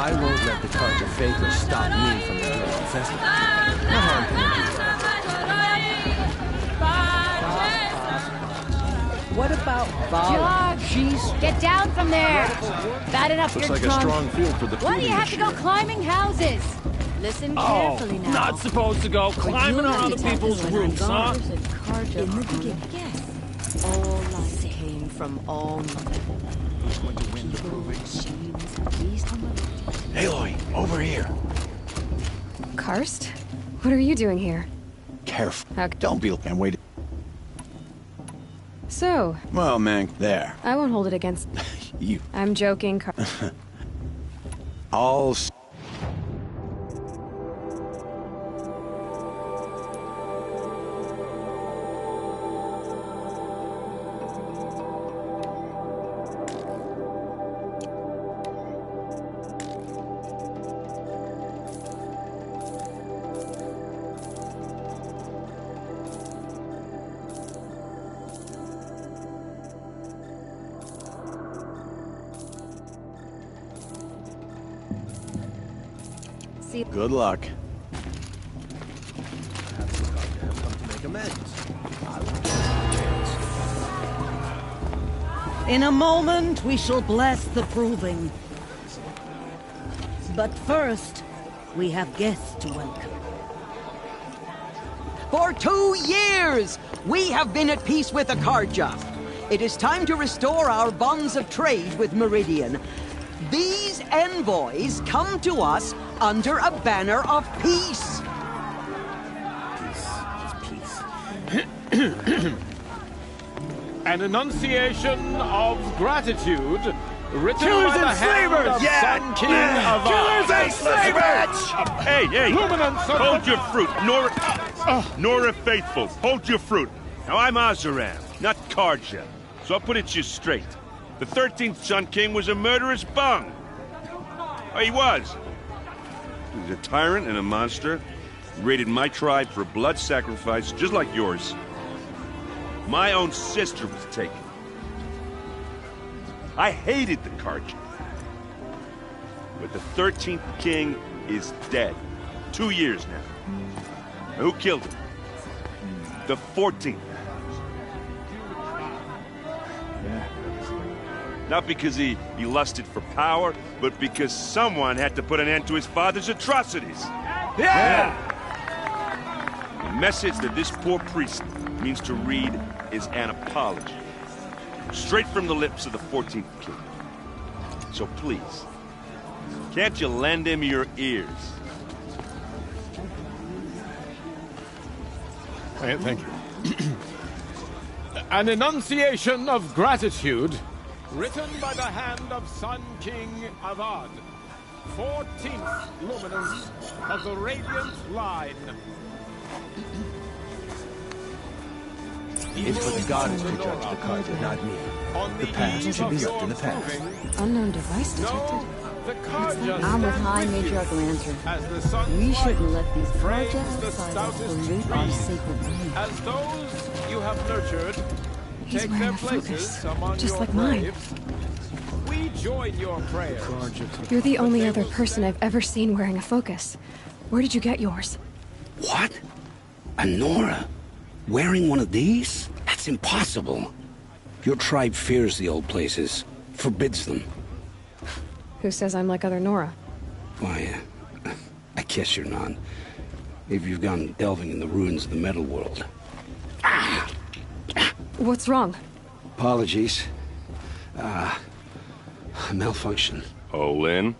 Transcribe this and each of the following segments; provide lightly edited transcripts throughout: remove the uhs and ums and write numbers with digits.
I won't let the Carja fakers stop me from enjoying the festival. No harm can it do. What about Val? Get down from there! Bad enough Looks you're like drunk. a strong field for the Why do you foodie have this to go year. climbing houses? Listen carefully now. Not supposed to go climbing on other people's roofs, huh? In the beginning, yes. All life came from all mother. Who's going to win the proving? Aloy, over here. Karst? What are you doing here? Careful. Okay. Don't be... And wait. So, Well, man, there. I won't hold it against... You. I'm joking, All... Good luck. Perhaps the Carja have come to make amends. I will In a moment, we shall bless the proving. But first, we have guests to welcome. For 2 years, we have been at peace with the Carja. It is time to restore our bonds of trade with Meridian. These envoys come to us under a banner of peace. An enunciation of gratitude written Killers by the and hand slavers! of Yeah! Sun King of Killers and slavers! Hey, hey! Luminance of Hold your fruit, Nora Faithful. Hold your fruit. Now I'm Azaram, not Carja, so I'll put it to you straight. The 13th Sun King was a murderous bung. Oh, he was. He was a tyrant and a monster. He raided my tribe for blood sacrifice, just like yours. My own sister was taken. I hated the Carja. But the 13th king is dead. 2 years now. Now, who killed him? The 14th. Not because he lusted for power, but because someone had to put an end to his father's atrocities. Yeah! The message that this poor priest means to read is an apology. Straight from the lips of the 14th king. So please, can't you lend him your ears? Thank you. An enunciation of gratitude written by the hand of Sun King Avad, 14th luminance of the Radiant Line. It's for the goddess to judge the Carja, not me. The past should be left in the past. Unknown device detected. I'm with High Matriarch Lantern. We shouldn't let these Carja outsiders pollute our sacred land. As those you have nurtured He's take wearing their a places focus, among just your like mine. graves, we join your prayers. You're the only other person I've ever seen wearing a focus. Where did you get yours? What? A Nora? Wearing one of these? That's impossible. Your tribe fears the old places, forbids them. Who says I'm like other Nora? Why, I guess you're not. If you've gone delving in the ruins of the metal world. What's wrong? Apologies. Malfunction. Oh, Lynn,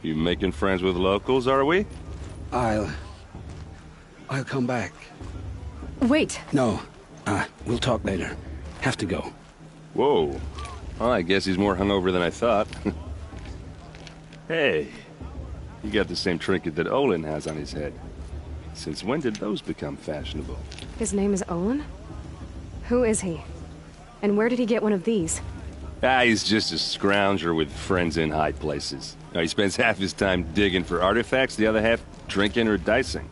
you making friends with locals, are we? I'll come back. Wait. No, we'll talk later. Have to go. Whoa. Well, I guess he's more hungover than I thought. Hey, you got the same trinket that Olin has on his head. Since when did those become fashionable? His name is Olin? Who is he? And where did he get one of these? He's just a scrounger with friends in high places. He spends half his time digging for artifacts, the other half drinking or dicing.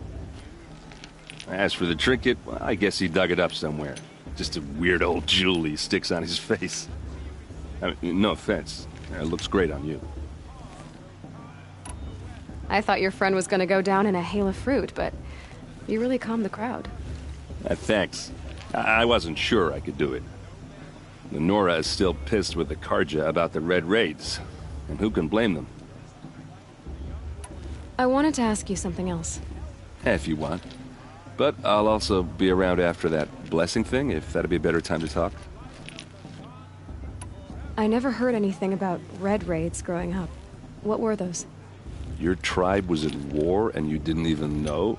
As for the trinket, well, I guess he dug it up somewhere. Just a weird old jewel he sticks on his face. I mean, no offense. It looks great on you. I thought your friend was gonna go down in a hail of fruit, but you really calmed the crowd. Thanks. I wasn't sure I could do it. The Nora is still pissed with the Karja about the Red Raids, and who can blame them? I wanted to ask you something else. If you want. But I'll also be around after that blessing thing, if that'd be a better time to talk. I never heard anything about Red Raids growing up. What were those? Your tribe was at war and you didn't even know?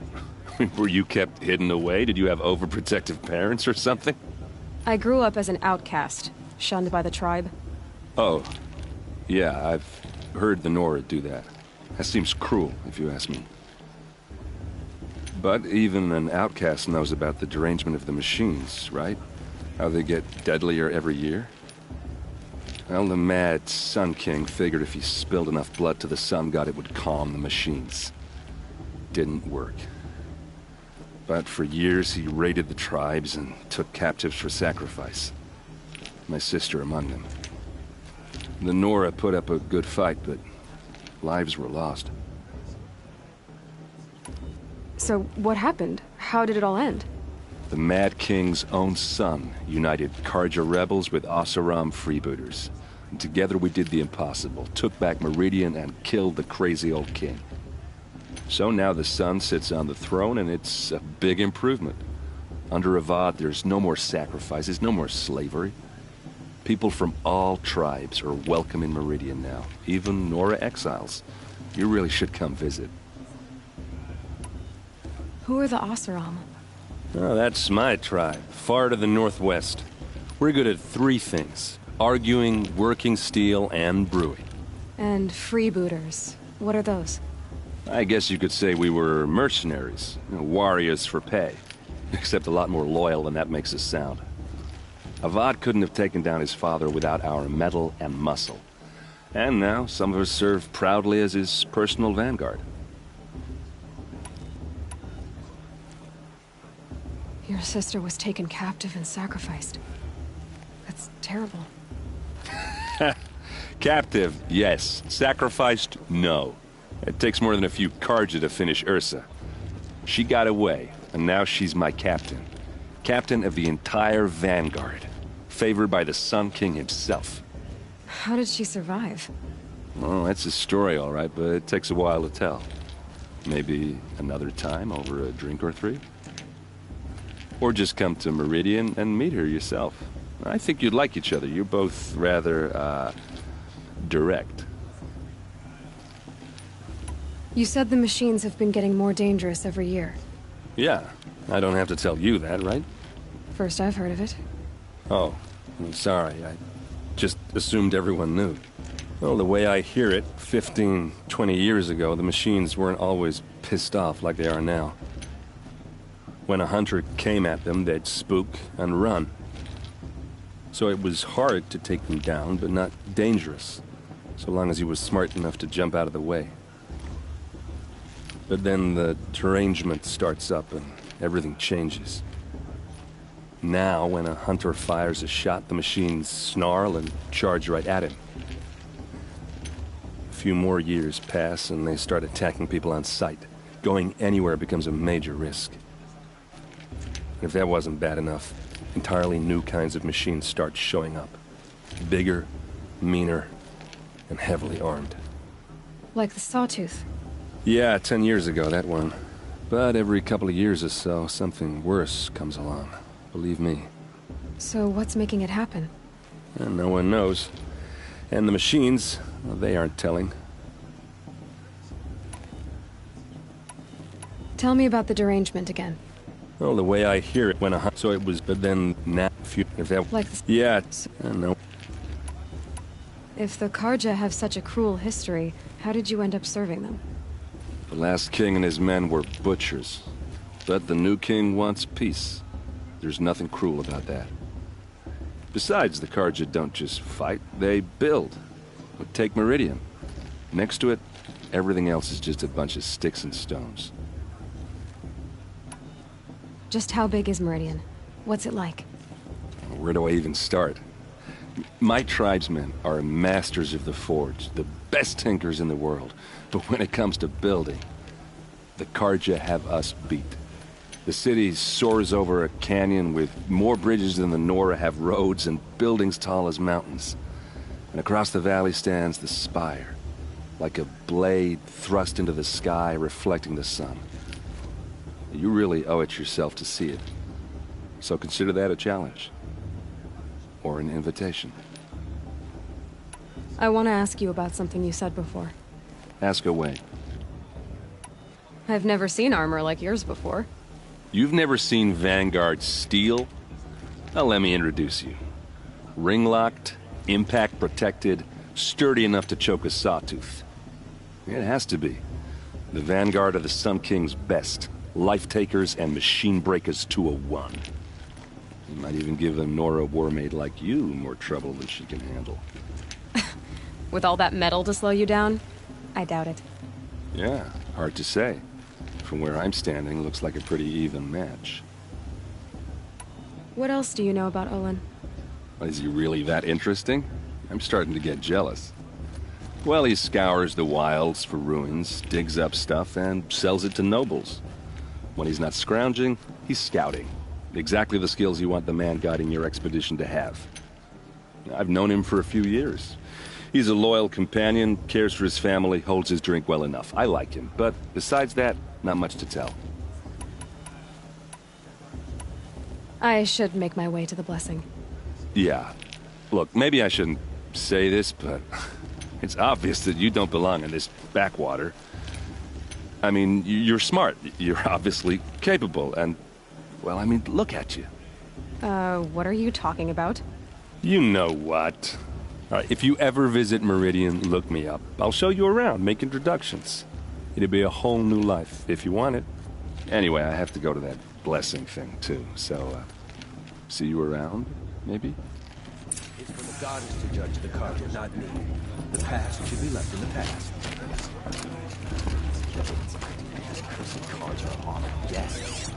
Were you kept hidden away? Did you have overprotective parents or something? I grew up as an outcast, shunned by the tribe. Oh. Yeah, I've heard the Nora do that. That seems cruel, if you ask me. But even an outcast knows about the derangement of the machines, right? How they get deadlier every year? Well, the mad Sun King figured if he spilled enough blood to the Sun God, it would calm the machines. Didn't work. But for years, he raided the tribes and took captives for sacrifice. My sister among them. The Nora put up a good fight, but lives were lost. So, what happened? How did it all end? The Mad King's own son united Karja rebels with Oseram freebooters. And together we did the impossible, took back Meridian and killed the crazy old king. So now the son sits on the throne and it's a big improvement. Under Avad, there's no more sacrifices, no more slavery. People from all tribes are welcome in Meridian now, even Nora exiles. You really should come visit. Who are the Oseram? Oh, that's my tribe, far to the northwest. We're good at three things: arguing, working steel, and brewing. And freebooters. What are those? I guess you could say we were mercenaries, warriors for pay. Except a lot more loyal than that makes us sound. Avad couldn't have taken down his father without our metal and muscle. And now some of us serve proudly as his personal vanguard. Your sister was taken captive and sacrificed. That's terrible. Captive, yes. Sacrificed, no. It takes more than a few Karja to finish Ursa. She got away, and now she's my captain. Captain of the entire vanguard. Favored by the Sun King himself. How did she survive? Well, that's a story, all right, but it takes a while to tell. Maybe another time over a drink or three? Or just come to Meridian and meet her yourself. I think you'd like each other. You're both rather, direct. You said the machines have been getting more dangerous every year. Yeah, I don't have to tell you that, right? First I've heard of it. Oh, I'm sorry. I just assumed everyone knew. Well, the way I hear it, 15, 20 years ago, the machines weren't always pissed off like they are now. When a hunter came at them, they'd spook and run. So it was hard to take them down, but not dangerous, so long as he was smart enough to jump out of the way. But then the derangement starts up and everything changes. Now, when a hunter fires a shot, the machines snarl and charge right at him. A few more years pass and they start attacking people on sight. Going anywhere becomes a major risk. If that wasn't bad enough, entirely new kinds of machines start showing up. Bigger, meaner, and heavily armed. Like the Sawtooth. Yeah, 10 years ago, that one. But every couple of years or so, something worse comes along. Believe me. So what's making it happen? And no one knows. And the machines, well, they aren't telling. Tell me about the derangement again. Well, the way I hear it, when a hunt, so it was, but then now, if that, like the... yeah, I don't know. If the Karja have such a cruel history, how did you end up serving them? The last king and his men were butchers. But the new king wants peace. There's nothing cruel about that. Besides, the Karja don't just fight, they build. Take Meridian. Next to it, everything else is just a bunch of sticks and stones. Just how big is Meridian? What's it like? Where do I even start? My tribesmen are masters of the forge, the best tinkers in the world. But when it comes to building, the Carja have us beat. The city soars over a canyon with more bridges than the Nora have roads and buildings tall as mountains. And across the valley stands the spire, like a blade thrust into the sky reflecting the sun. You really owe it yourself to see it. So consider that a challenge. Or an invitation. I want to ask you about something you said before. Ask away. I've never seen armor like yours before. You've never seen Vanguard steel? Well, let me introduce you. Ring-locked, impact-protected, sturdy enough to choke a sawtooth. It has to be. The Vanguard of the Sun King's best. Life-takers and machine breakers to a one. You might even give a Nora warmaid like you more trouble than she can handle. With all that metal to slow you down? I doubt it. Yeah, hard to say. From where I'm standing, looks like a pretty even match. What else do you know about Olin? Is he really that interesting? I'm starting to get jealous. Well, he scours the wilds for ruins, digs up stuff, and sells it to nobles. When he's not scrounging, he's scouting. Exactly the skills you want the man guiding your expedition to have. I've known him for a few years. He's a loyal companion, cares for his family, holds his drink well enough. I like him, but besides that, not much to tell. I should make my way to the blessing. Yeah. Look, maybe I shouldn't say this, but it's obvious that you don't belong in this backwater. I mean, you're smart. You're obviously capable, and, well, I mean, look at you. What are you talking about? You know what. All right, if you ever visit Meridian, look me up. I'll show you around, make introductions. It'll be a whole new life, if you want it. Anyway, I have to go to that blessing thing, too, so, see you around, maybe? It's for the goddess to judge the Carja, not me. The past should be left in the past. Cursed Carja are honored guests.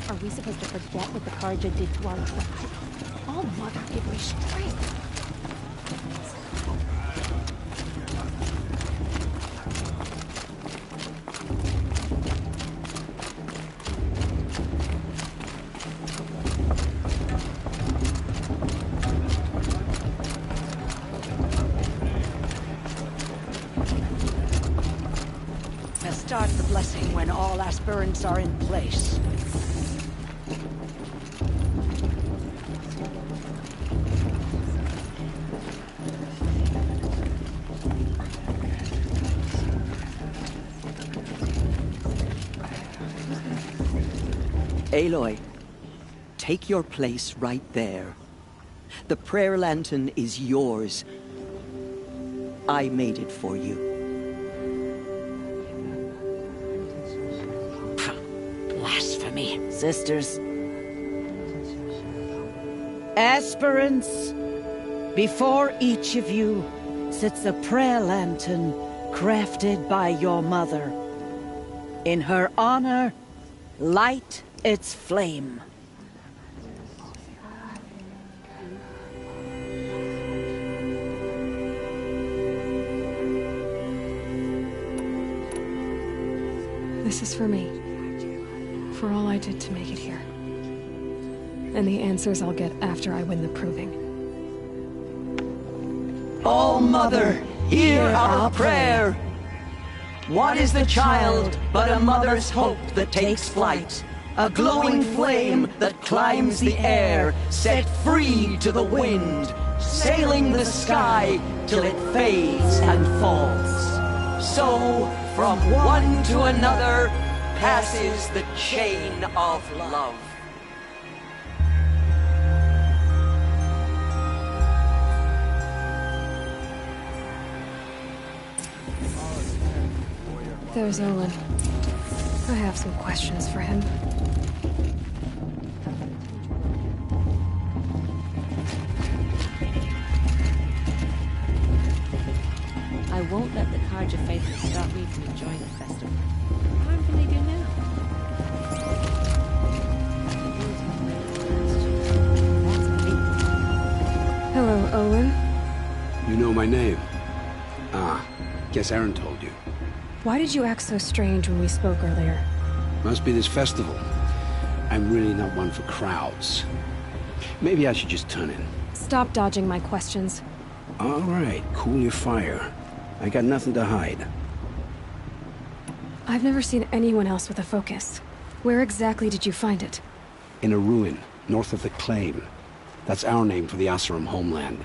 Are we supposed to forget what the Carja did to our tribe? Oh, Mother, give me strength. Start the blessing when all aspirants are in place. Aloy, take your place right there. The prayer lantern is yours. I made it for you. Blasphemy, sisters. Aspirants, before each of you sits a prayer lantern crafted by your mother. In her honor, light its flame. This is for me. For all I did to make it here. And the answers I'll get after I win the proving. Oh, Mother, hear our prayer! What is the child but a mother's hope that takes flight? A glowing flame that climbs the air, set free to the wind, sailing the sky till it fades and falls. So, from one to another, passes the chain of love. There's Olin. I have some questions for him. Carja faithful stop me from enjoying the festival. What can they do now? Hello, Olin. You know my name? Ah, guess Aaron told you. Why did you act so strange when we spoke earlier? Must be this festival. I'm really not one for crowds. Maybe I should just turn in. Stop dodging my questions. All right, cool your fire. I got nothing to hide. I've never seen anyone else with a focus. Where exactly did you find it? In a ruin, north of the Claim. That's our name for the Asuram homeland.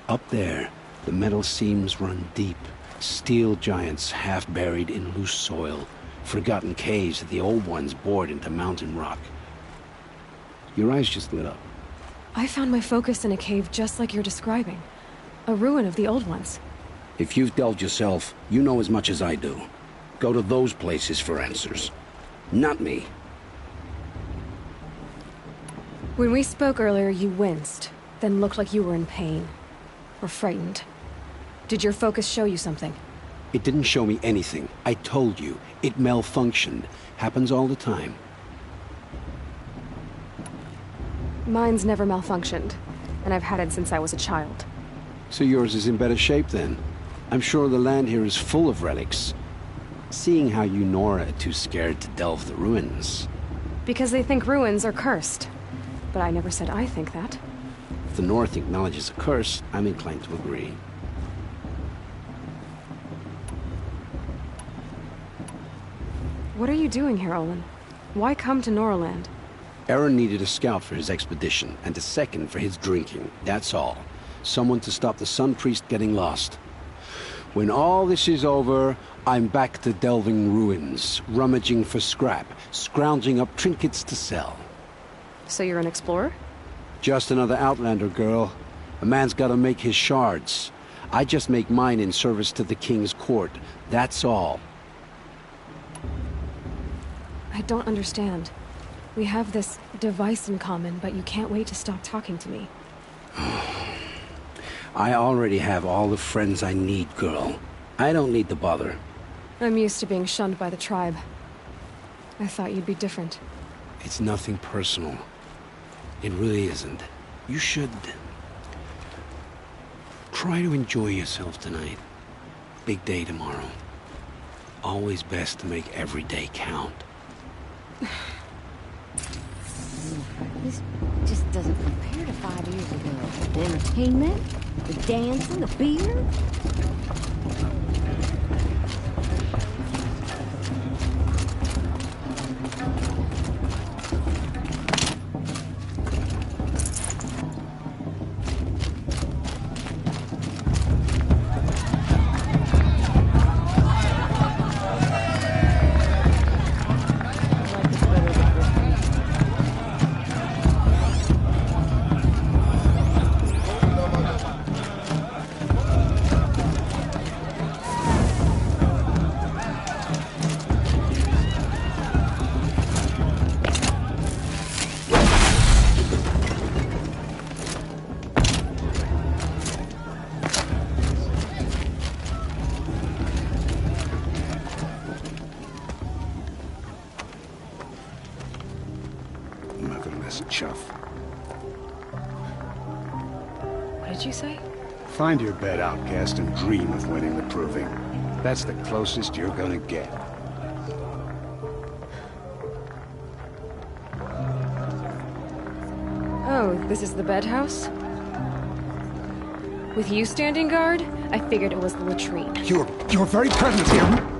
Up there, the metal seams run deep. Steel giants half buried in loose soil. Forgotten caves that the old ones bored into mountain rock. Your eyes just lit up. I found my focus in a cave just like you're describing. A ruin of the old ones. If you've delved yourself, you know as much as I do. Go to those places for answers. Not me. When we spoke earlier, you winced, then looked like you were in pain. Or frightened. Did your focus show you something? It didn't show me anything. I told you. It malfunctioned. Happens all the time. Mine's never malfunctioned, and I've had it since I was a child. So yours is in better shape then. I'm sure the land here is full of relics. Seeing how you Nora are too scared to delve the ruins. Because they think ruins are cursed. But I never said I think that. If the North acknowledges a curse, I'm inclined to agree. What are you doing here, Olin? Why come to Noraland? Aaron needed a scout for his expedition, and a second for his drinking. That's all. Someone to stop the Sun Priest getting lost. When all this is over, I'm back to delving ruins, rummaging for scrap, scrounging up trinkets to sell. So you're an explorer? Just another Outlander, girl. A man's gotta make his shards. I just make mine in service to the King's court. That's all. I don't understand. We have this device in common, but you can't wait to stop talking to me. I already have all the friends I need, girl. I don't need the bother. I'm used to being shunned by the tribe. I thought you'd be different. It's nothing personal. It really isn't. You should... try to enjoy yourself tonight. Big day tomorrow. Always best to make every day count. This just doesn't compare to 5 years ago. The entertainment, the dancing, the beer. Motherless chuff. What did you say? Find your bed, outcast, and dream of winning the proving. That's the closest you're gonna get. Oh, this is the bed house? With you standing guard, I figured it was the latrine. Your very presence here...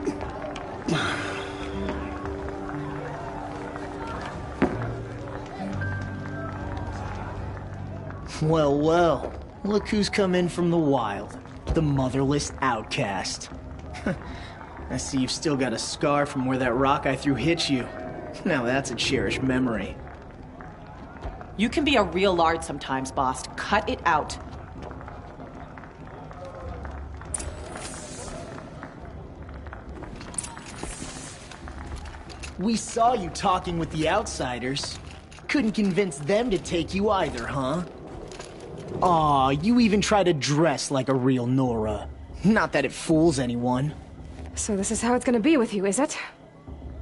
Well, well. Look who's come in from the wild. The motherless outcast. I see you've still got a scar from where that rock I threw hit you. Now that's a cherished memory. You can be a real lard sometimes, boss. Cut it out. We saw you talking with the outsiders. Couldn't convince them to take you either, huh? Aw, you even try to dress like a real Nora. Not that it fools anyone. So this is how it's gonna be with you, is it?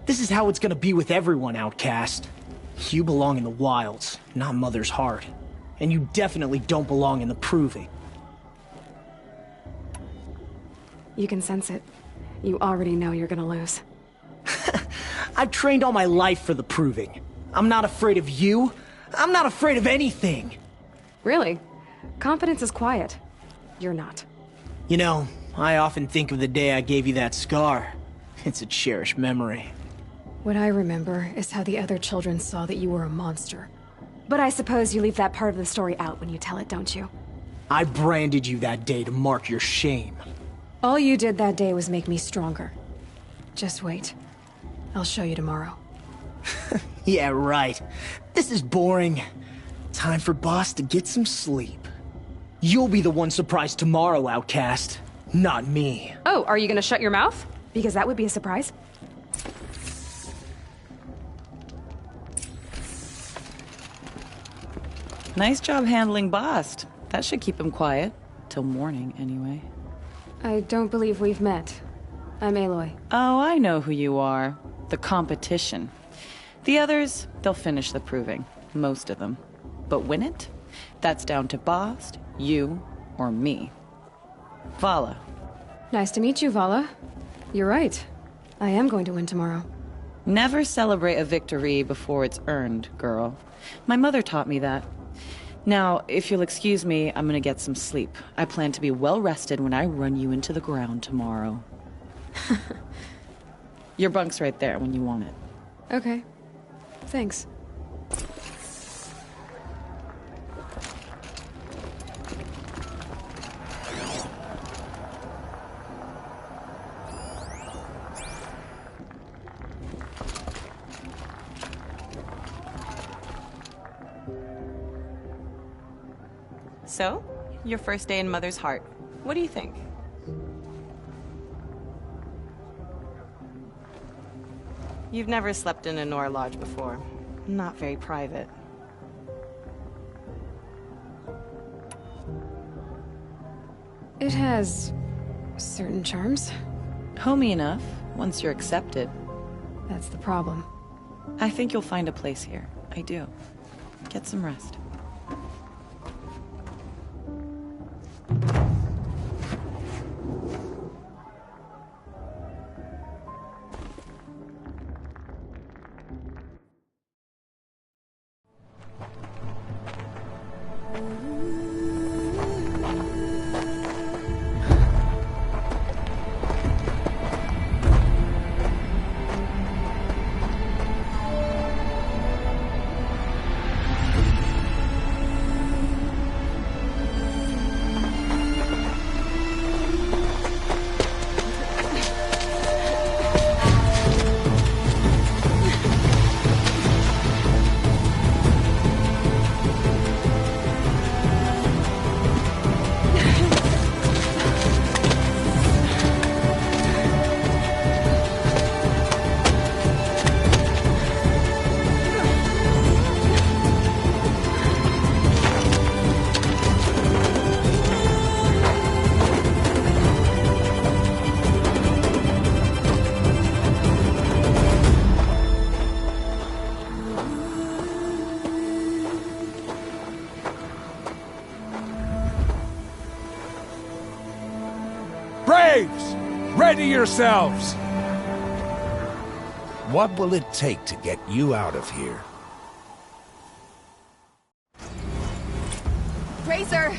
This is how it's gonna be with everyone, Outcast. You belong in the wilds, not Mother's heart. And you definitely don't belong in the Proving. You can sense it. You already know you're gonna lose. I've trained all my life for the Proving. I'm not afraid of you. I'm not afraid of anything. Really? Confidence is quiet. You're not. You know, I often think of the day I gave you that scar. It's a cherished memory. What I remember is how the other children saw that you were a monster. But I suppose you leave that part of the story out when you tell it, don't you? I branded you that day to mark your shame. All you did that day was make me stronger. Just wait. I'll show you tomorrow. Yeah, right. This is boring. Time for Boss to get some sleep. You'll be the one surprised tomorrow, Outcast. Not me. Oh, are you gonna shut your mouth? Because that would be a surprise. Nice job handling Bast. That should keep him quiet. Till morning, anyway. I don't believe we've met. I'm Aloy. Oh, I know who you are. The competition. The others, they'll finish the proving. Most of them. But win it? That's down to Bast, you, or me. Vala. Nice to meet you, Vala. You're right. I am going to win tomorrow. Never celebrate a victory before it's earned, girl. My mother taught me that. Now, if you'll excuse me, I'm gonna get some sleep. I plan to be well rested when I run you into the ground tomorrow. Your bunk's right there when you want it. Okay. Thanks. So, your first day in Mother's heart. What do you think? You've never slept in a Nora lodge before. Not very private. It has certain charms. Homey enough, once you're accepted. That's the problem. I think you'll find a place here. I do. Get some rest. Braves! Ready yourselves! What will it take to get you out of here? Razor!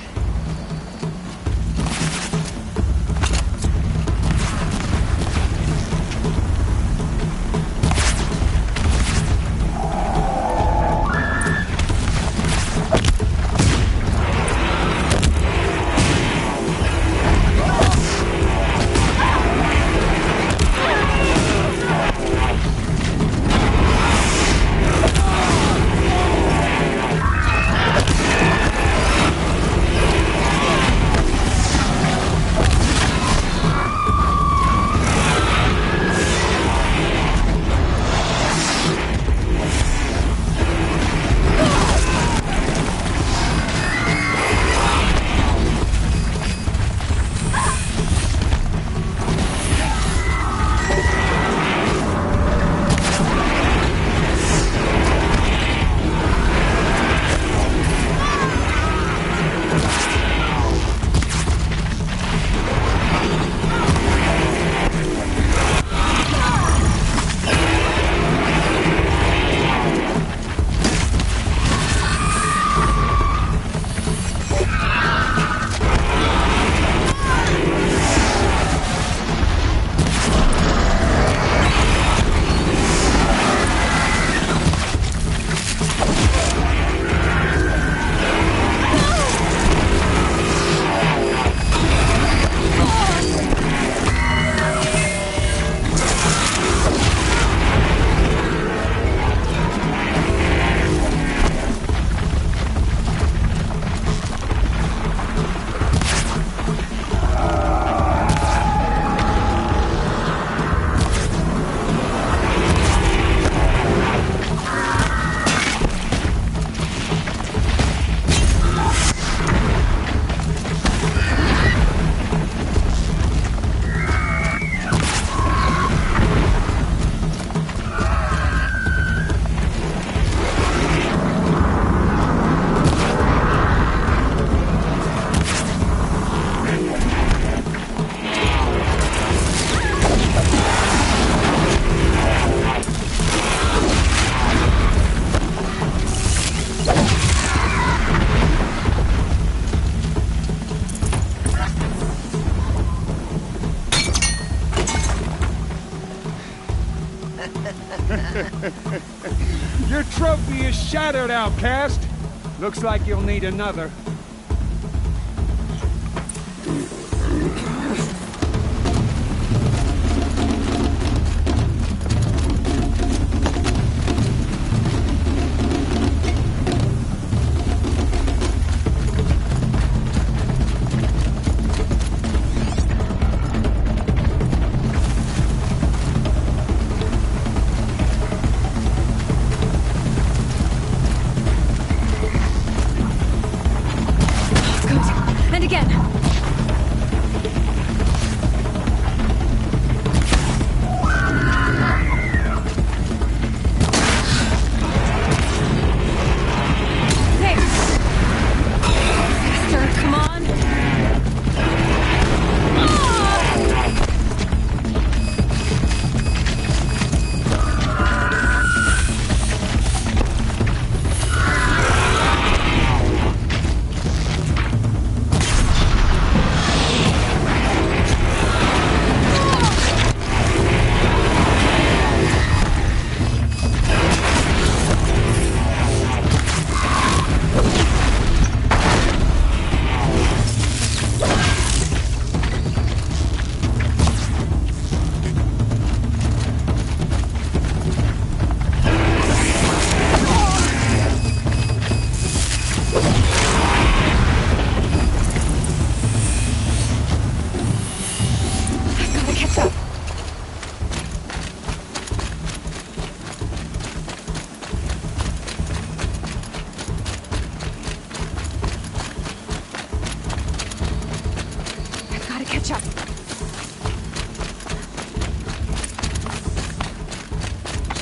Your trophy is shattered, outcast. Looks like you'll need another.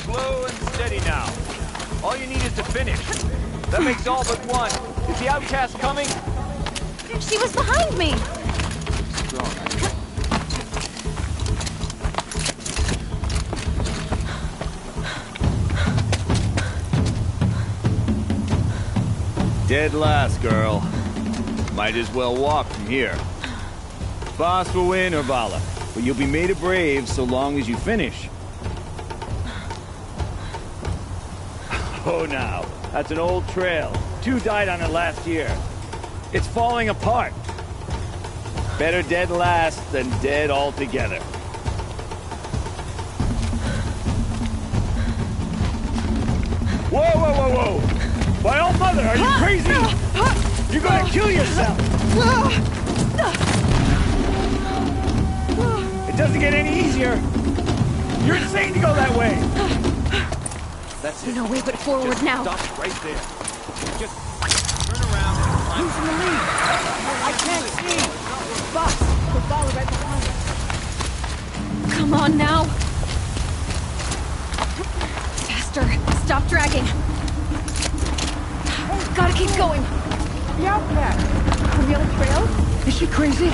Slow and steady now. All you need is to finish. That makes all but one. Is the outcast coming? She was behind me! Dead last, girl. Might as well walk from here. Boss will win, or Vala, but you'll be made a brave so long as you finish. Oh, now, that's an old trail. 2 died on it last year. It's falling apart. Better dead last than dead altogether. Whoa, whoa, whoa, whoa! My old mother, are you crazy? You're gonna kill yourself! It doesn't get any easier! You're insane to go that way! That's it. No way but forward Just now. stop right there. Just turn around and climb. Who's in the lead? I can't see! Boss, we're following right behind us. Come on now. Faster. Stop dragging. Gotta keep going. The outcast! From the other trail? Is she crazy?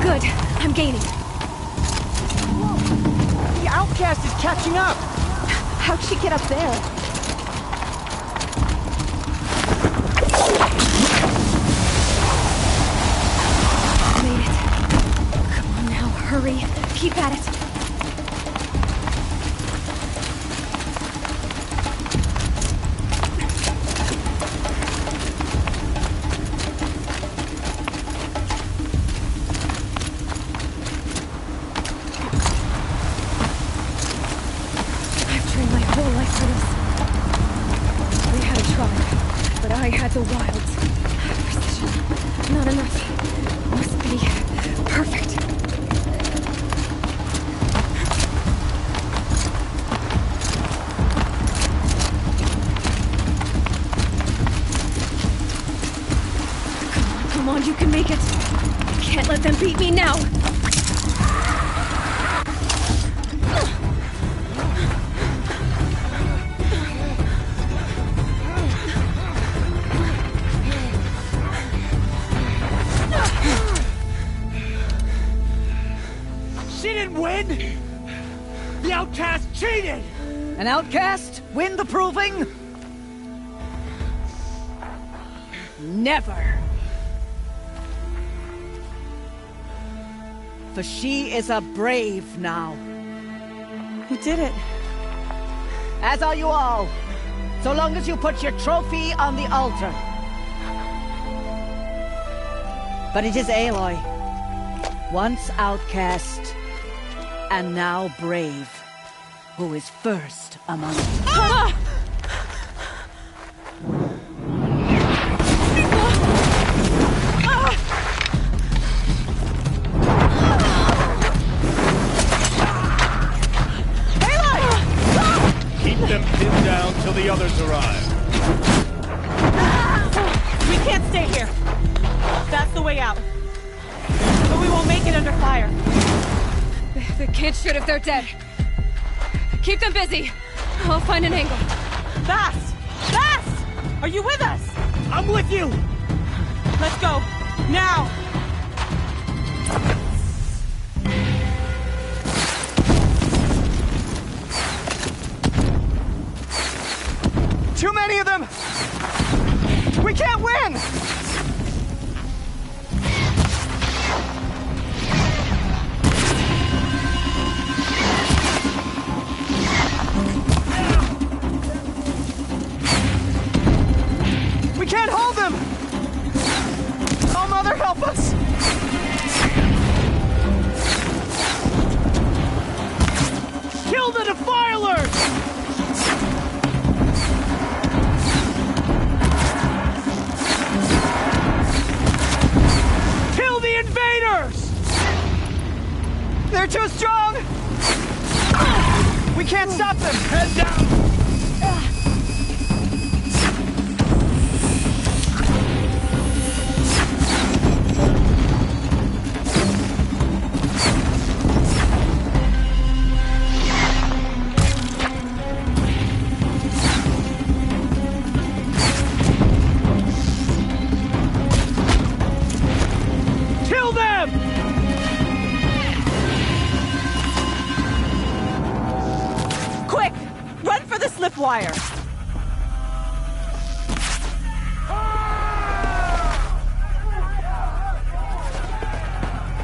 Good. I'm gaining. The outcast is catching up! How'd she get up there? Made it. Come on now, hurry. Keep at it. I had the wilds. Precision. Not enough. Must be perfect. Come on, you can make it. Can't let them beat me now. Win? The outcast cheated! An outcast? Win the proving? Never. For she is a brave now. You did it. As are you all. So long as you put your trophy on the altar. But it is Aloy, once outcast, and now brave, who is first among us. Ah! Keep them pinned down till the others arrive. We can't stay here. That's the way out. But we won't make it under fire. They can't shoot if they're dead. Keep them busy. I'll find an angle. Fast! Fast! Are you with us? I'm with you! Let's go. Now! Too many of them! We can't win! We can't hold them! Oh, Mother, help us! Kill the defilers! Kill the invaders! They're too strong! We can't stop them! Head down! Kill them! Quick! Run for the slip wire!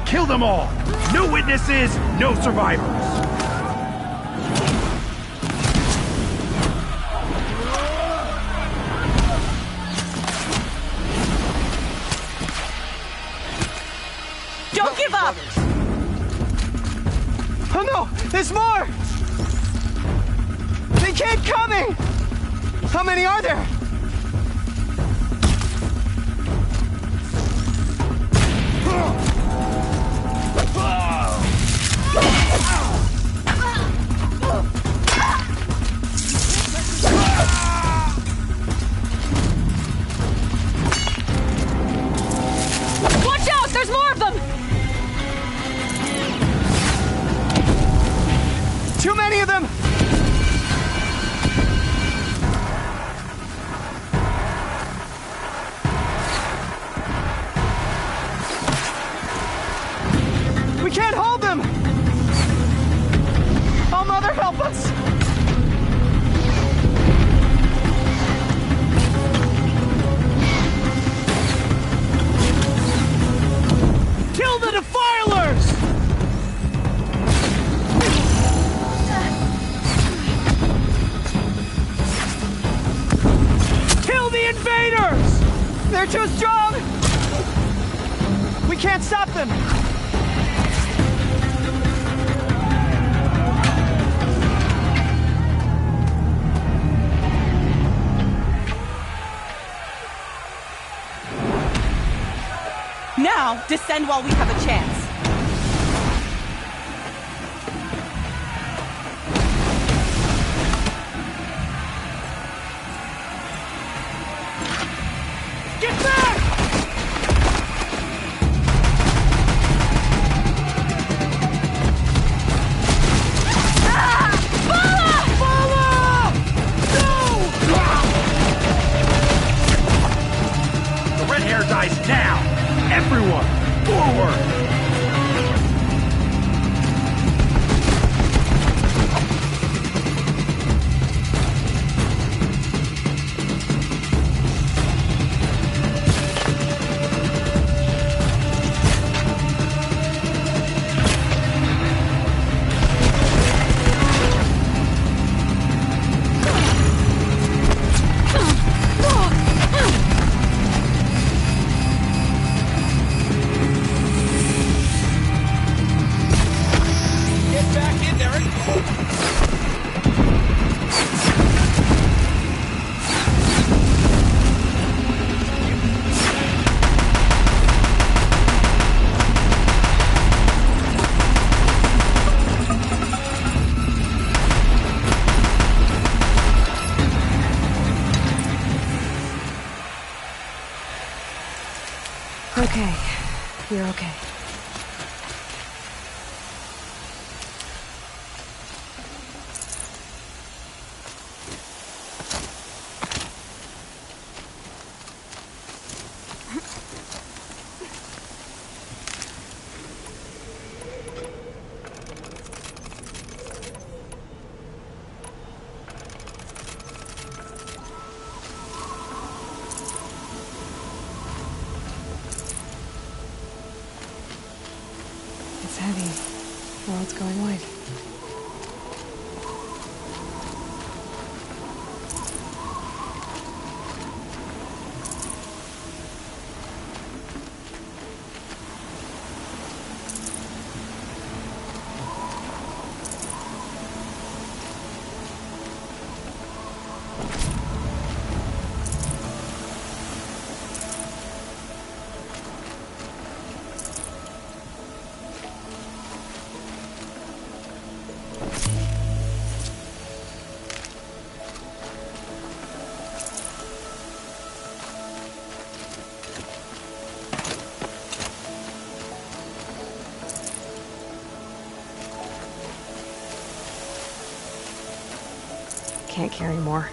Kill them all! No witnesses, no survivors! Don't give up! Oh no! There's more! They keep coming! How many are there? Watch out! There's more of them! Too many of them! We can't hold them! Oh, Mother, help us! Kill the defilers! Kill the invaders! They're too strong! We can't stop them! Now, descend while we have a chance. Get back! The red hair dies now! Everyone, forward! heavy. World's going white. Can't carry more.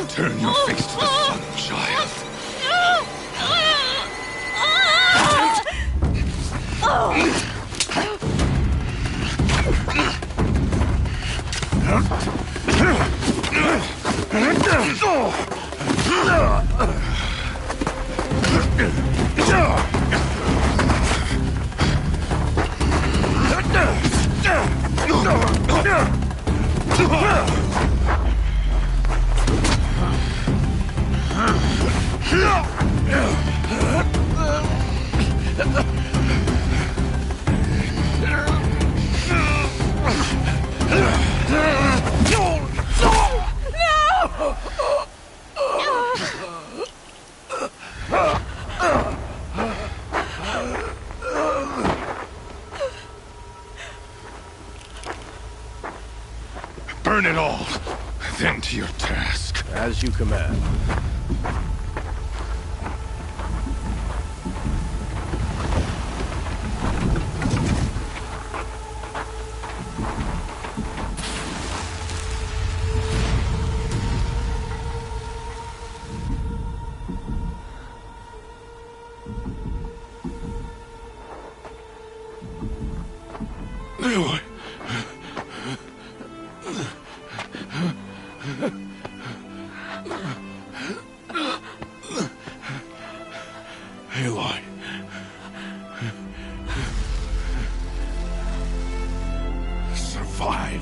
Turn your face to the sun, child. Burn it all, then to your task. As you command. Aloy. Aloy. Survive.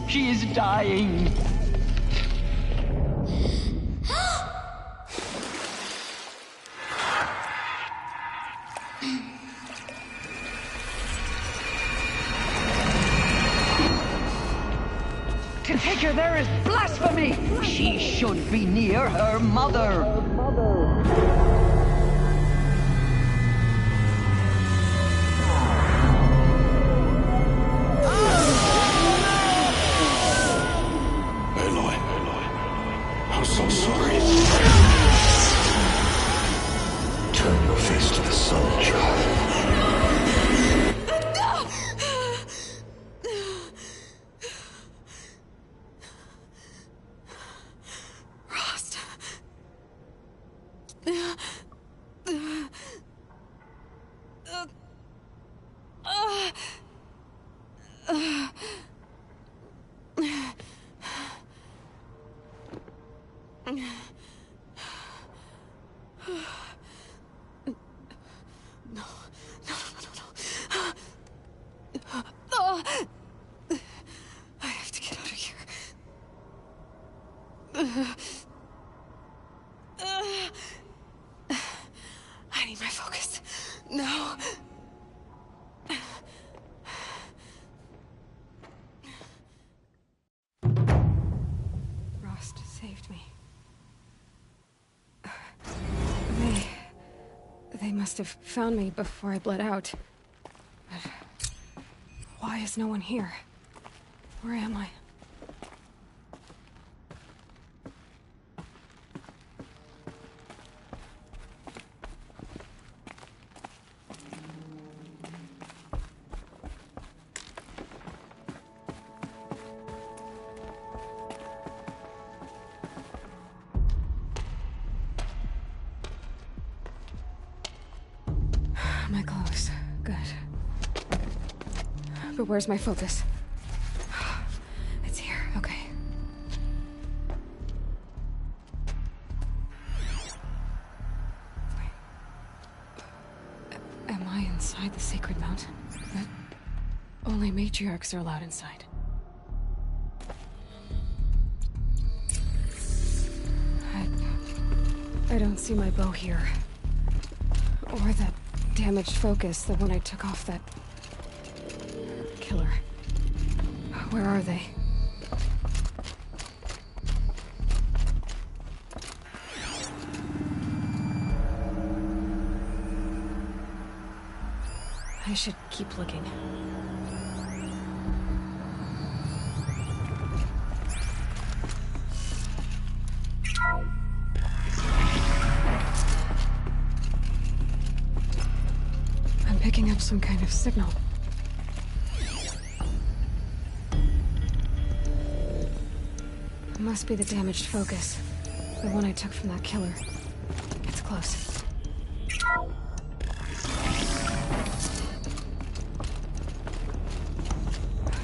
She is dying. To take her there is blasphemy. She should be near her mother. I have to get out of here. I need my focus. No. Rost saved me. They must have found me before I bled out. But why is no one here? Where am I? My clothes. Good. But where's my focus? It's here. Okay. Wait. Am I inside the sacred mountain? But only matriarchs are allowed inside. I don't see my bow here. Or that damaged focus, the one I took off that killer. Where are they? I should keep looking. Picking up some kind of signal. It must be the damaged focus. The one I took from that killer. It's close.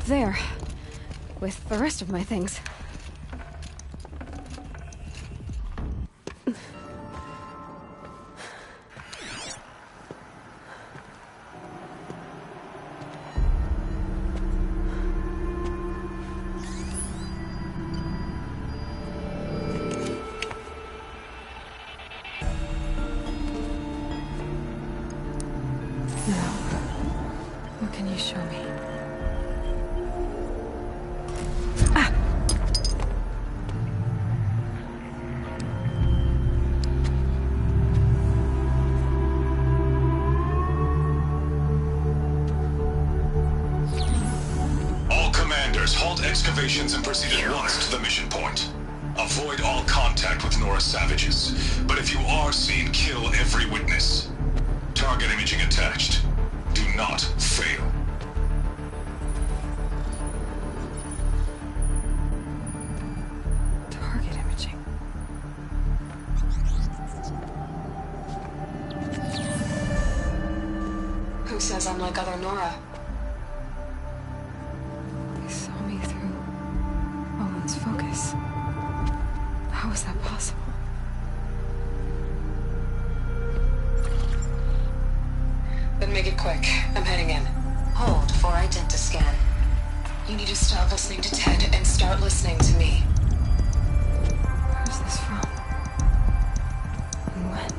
There. With the rest of my things. What can you show me? All commanders, halt excavations and proceed at once to the mission point. Avoid all contact with Nora savages, but if you are seen, kill every witness. Target imaging attached. Do not fail. Target imaging. Who says I'm like other Nora? They saw me through Owen's focus. How is that possible? Then make it quick. I'm heading in. Hold for identiscan. You need to stop listening to Ted and start listening to me. Who's this from? And when?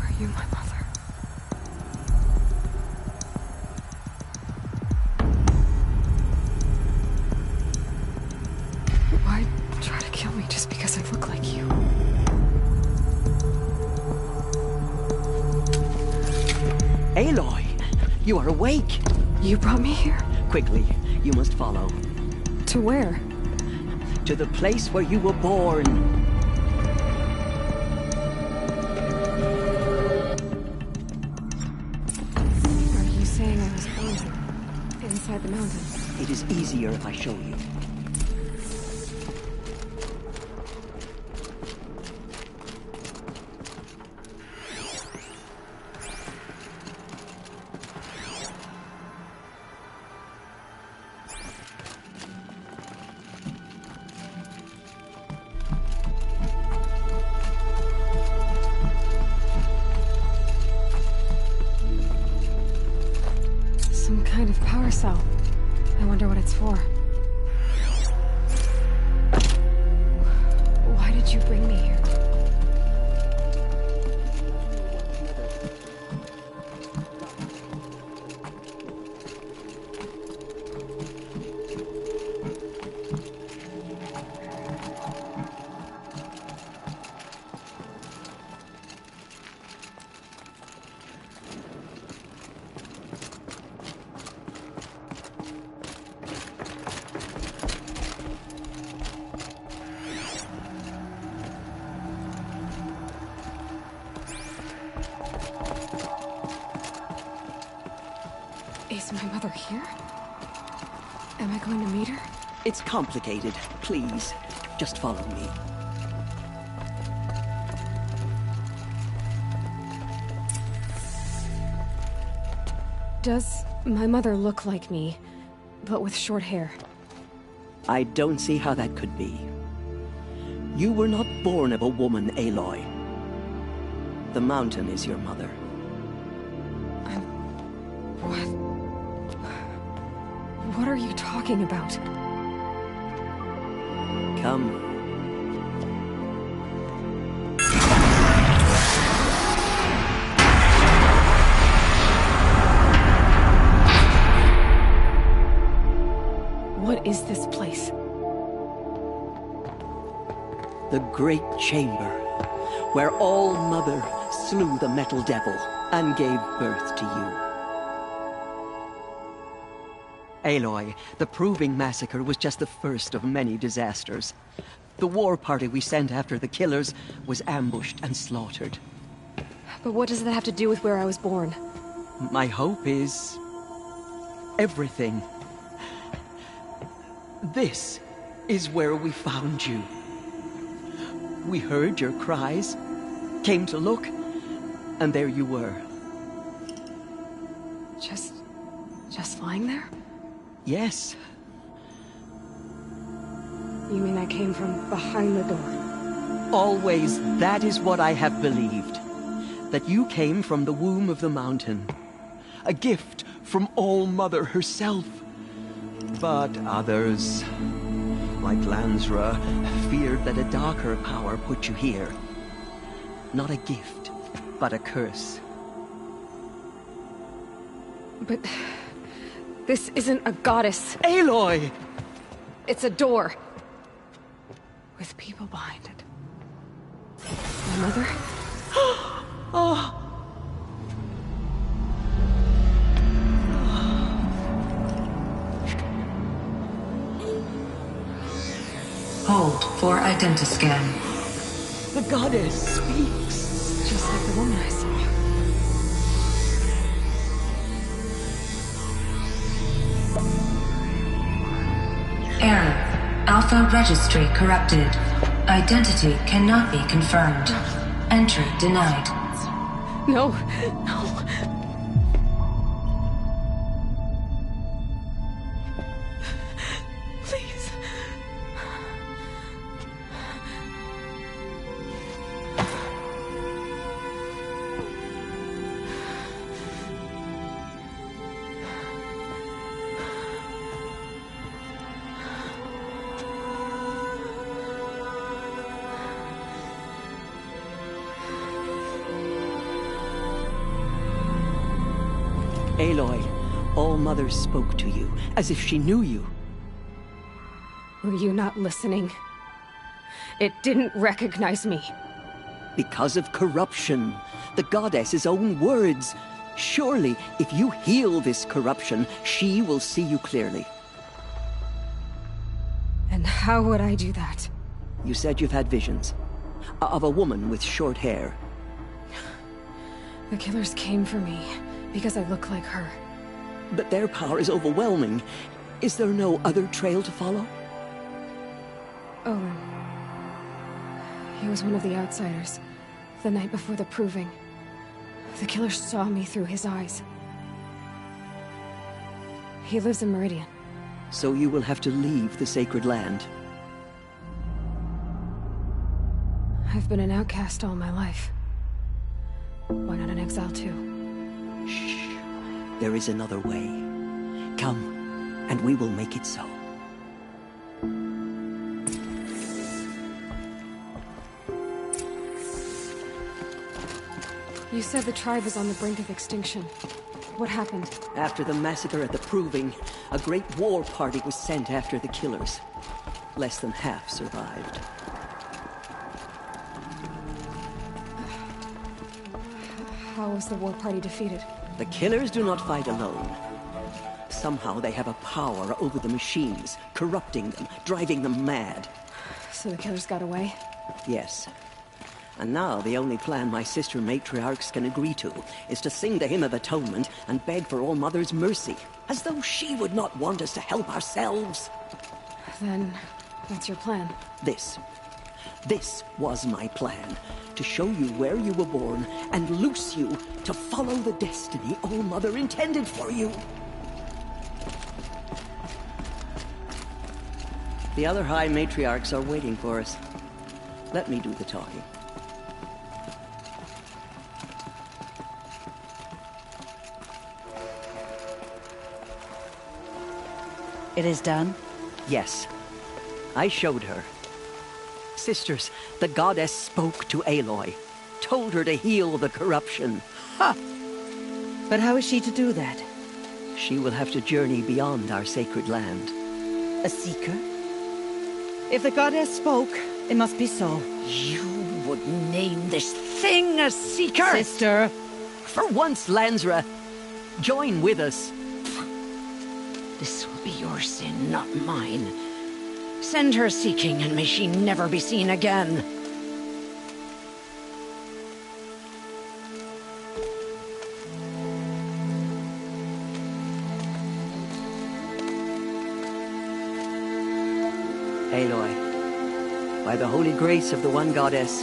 Are you my mother? Why try to kill me just because I look like you? Aloy, you are awake. You brought me here? Quickly, you must follow. To where? To the place where you were born. Are you saying I was born inside the mountain? It is easier if I show you. So, I wonder what it's for. Why did you bring me here? Is my mother here? Am I going to meet her? It's complicated. Please, just follow me. Does my mother look like me, but with short hair? I don't see how that could be. You were not born of a woman, Aloy. The mountain is your mother. What are you talking about? Come. What is this place? The Great Chamber, where All-Mother slew the Metal Devil and gave birth to you. Aloy, the Proving Massacre was just the first of many disasters. The war party we sent after the killers was ambushed and slaughtered. But what does that have to do with where I was born? My hope is... everything. This is where we found you. We heard your cries, came to look, and there you were. Just lying there? Yes. You mean I came from behind the door? Always, that is what I have believed. That you came from the womb of the mountain. A gift from All-Mother herself. But others, like Lansra, feared that a darker power put you here. Not a gift, but a curse. But... this isn't a goddess. Aloy! It's a door. With people behind it. My mother? Oh! Hold for identiscan. The goddess speaks. Just like the woman I saw. Error. Alpha registry corrupted. Identity cannot be confirmed. Entry denied. No, no. Please. Aloy, All-Mother spoke to you, as if she knew you. Were you not listening? It didn't recognize me. Because of corruption. The goddess's own words. Surely, if you heal this corruption, she will see you clearly. And how would I do that? You said you've had visions. Of a woman with short hair. The killers came for me, because I look like her. But their power is overwhelming. Is there no other trail to follow? Owen. He was one of the outsiders, the night before the Proving. The killer saw me through his eyes. He lives in Meridian. So you will have to leave the sacred land. I've been an outcast all my life. Why not an exile too? Shh. There is another way. Come. and we will make it so. You said the tribe was on the brink of extinction. What happened? After the massacre at the Proving, a great war party was sent after the killers. Less than half survived. How was the war party defeated? The killers do not fight alone. Somehow they have a power over the machines, corrupting them, driving them mad. So the killers got away? Yes. And now the only plan my sister matriarchs can agree to is to sing the Hymn of Atonement and beg for All Mother's mercy, as though she would not want us to help ourselves. Then, what's your plan? This was my plan. To show you where you were born and loose you to follow the destiny All Mother intended for you. The other High Matriarchs are waiting for us. Let me do the talking. It is done? Yes. I showed her. Sisters, the goddess spoke to Aloy, told her to heal the corruption. Ha! But how is she to do that? She will have to journey beyond our sacred land. A seeker? If the goddess spoke, it must be so. You would name this thing a seeker? Sister! For once, Lansra, join with us. This will be your sin, not mine. Send her seeking, and may she never be seen again. Aloy, by the holy grace of the one goddess,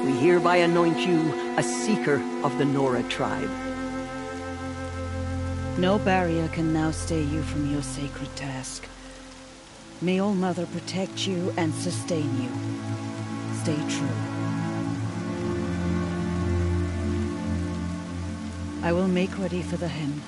we hereby anoint you a seeker of the Nora tribe. No barrier can now stay you from your sacred task. May All Mother protect you and sustain you. Stay true. I will make ready for the hymn.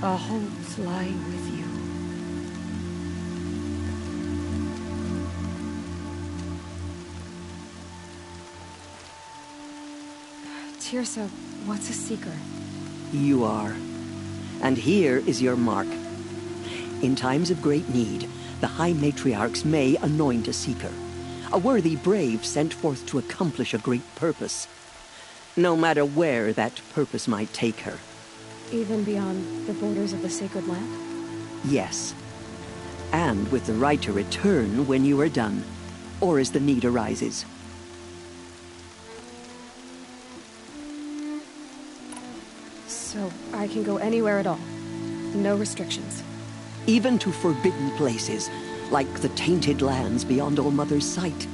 Our hopes lie with you. Tirsa, what's a seeker? You are. And here is your mark. In times of great need, the High Matriarchs may anoint a seeker. A worthy brave sent forth to accomplish a great purpose. No matter where that purpose might take her. Even beyond the borders of the sacred land? Yes. And with the right to return when you are done, or as the need arises. So I can go anywhere at all? No restrictions? Even to forbidden places, like the tainted lands beyond All Mother's sight.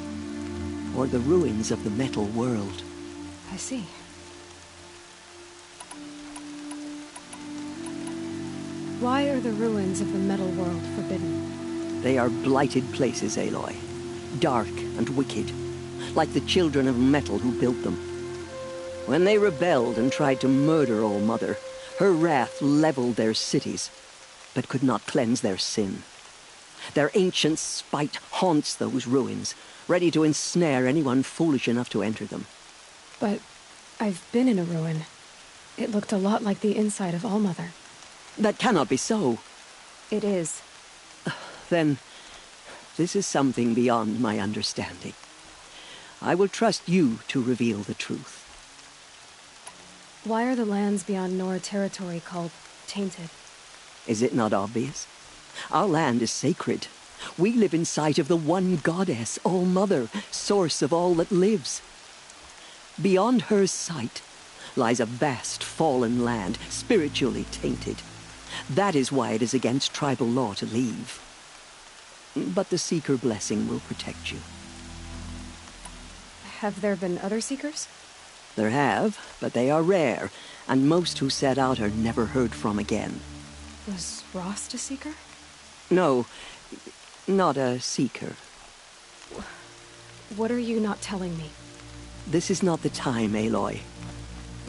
Or the ruins of the metal world. I see. Why are the ruins of the metal world forbidden? They are blighted places, Aloy. Dark and wicked. Like the children of metal who built them. When they rebelled and tried to murder All Mother, her wrath leveled their cities, but could not cleanse their sin. Their ancient spite haunts those ruins, ready to ensnare anyone foolish enough to enter them. But I've been in a ruin. It looked a lot like the inside of All Mother. That cannot be so. It is. Then, this is something beyond my understanding. I will trust you to reveal the truth. Why are the lands beyond Nora territory called tainted? Is it not obvious? Our land is sacred. We live in sight of the one goddess, All Mother, source of all that lives. Beyond her sight lies a vast fallen land, spiritually tainted. That is why it is against tribal law to leave. But the Seeker blessing will protect you. Have there been other Seekers? There have, but they are rare, and most who set out are never heard from again. Was Rost a Seeker? No, not a Seeker. What are you not telling me? This is not the time, Aloy.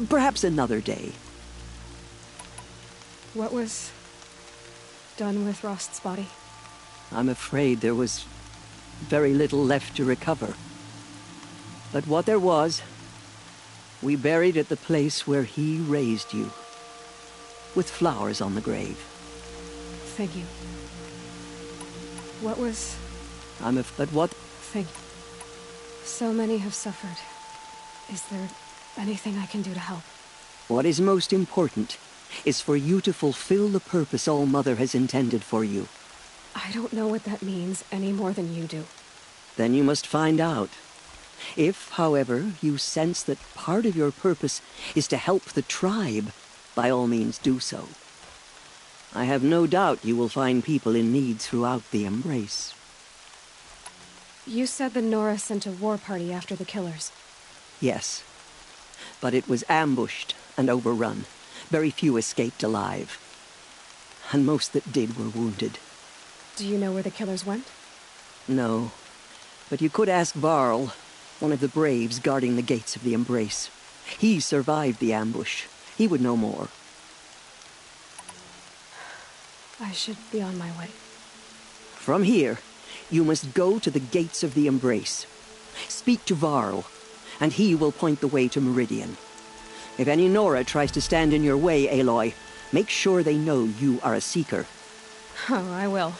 Perhaps another day. What was done with Rost's body? I'm afraid there was very little left to recover. But what there was, we buried at the place where he raised you, with flowers on the grave. Thank you. What was... But what... Thank you. So many have suffered. Is there anything I can do to help? What is most important is for you to fulfill the purpose All-Mother has intended for you. I don't know what that means any more than you do. Then you must find out. If, however, you sense that part of your purpose is to help the tribe, by all means do so. I have no doubt you will find people in need throughout the Embrace. You said the Nora sent a war party after the killers. Yes. But it was ambushed and overrun. Very few escaped alive. And most that did were wounded. Do you know where the killers went? No. But you could ask Varl, one of the braves guarding the gates of the Embrace. He survived the ambush. He would know more. I should be on my way. From here, you must go to the gates of the Embrace. Speak to Varl, and he will point the way to Meridian. If any Nora tries to stand in your way, Aloy, make sure they know you are a Seeker. Oh, I will.